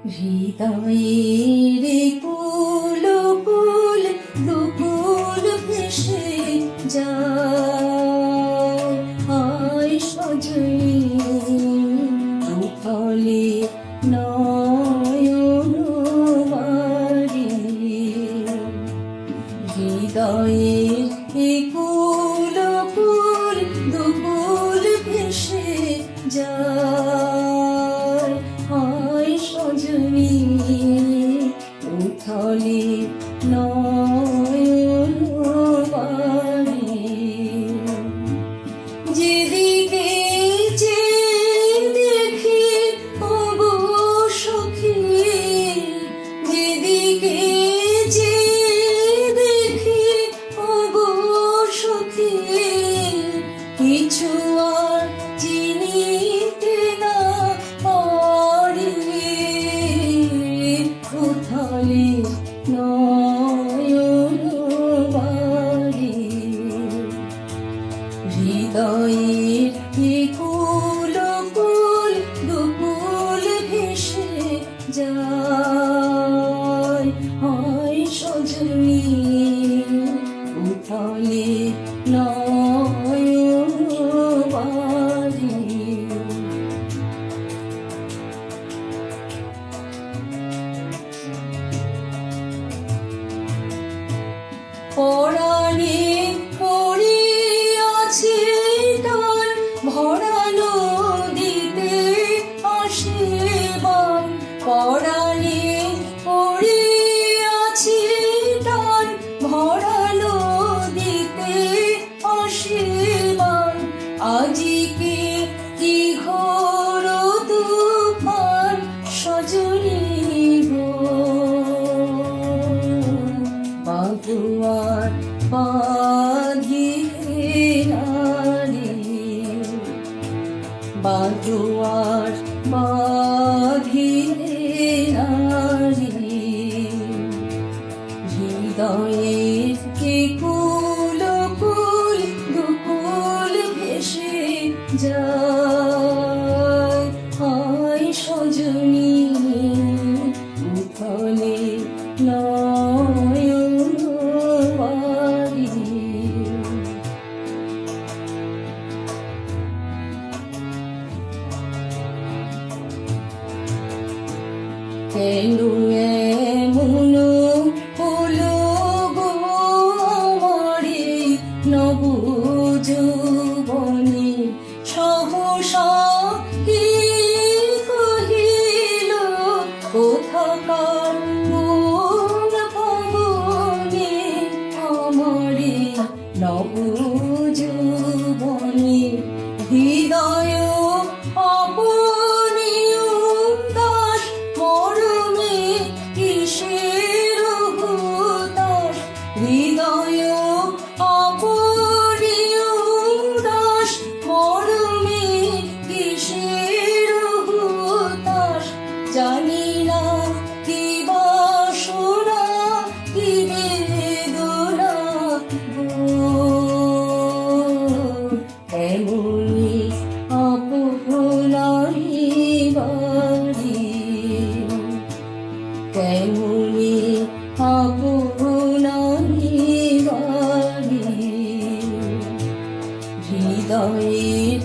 হৃদয়ের কুল কুল দুকুল ভেসে যায়, হায় সজনী ফলে নয়ন বাড়ি। হৃদয়ের কুল কুল দুকুল ভেসে যায়, হায় সজনী উথলে নয়ন বাড়ি। যেদিকে চেয়ে দেখি ওগো সখী, যেদিকে চেয়ে দেখি ওগো সখী, কিছু আর চিনিতে না পারি। উথলে নয়ন বাড়ি। হৃদয়ের কুল কুল দুকুল ভেসে যায়, হায় সজনী উথলে নয়ন বাড়ি। পরাণে পড়িয়াছে টান, ভরা নদীতে আসে বান। পরাণে পড়িয়াছে টান, ভরা নদীতে আসে বান। আজিকে কি ঘোর তুফান সজনী গো, বাঁধুয়ার বাঁধিলে নারী। বাঁধুয়ার বাঁধিলে নারী। হৃদয়ের কুল কুল দুকুল ভেসে যায়, হায় সজনী উথলে নয়ন বাড়ি। কেন এমন হলো গো আমারে নব যৌবনে, সহসা কি কহিল কোথাকার মন ভবনে। আমারে নব যৌবনে হৃদয় আপনি উদাস, মরমে কিসের হুতাশ। হৃদয় আপনি উদাস, মরমে কিসের হুতাশ। জানি না কি বাসনা কি বেদনা গো, এমনি আপনারি বাড়ি। কেমনি আপনারি বাড়ি। হৃদয়ের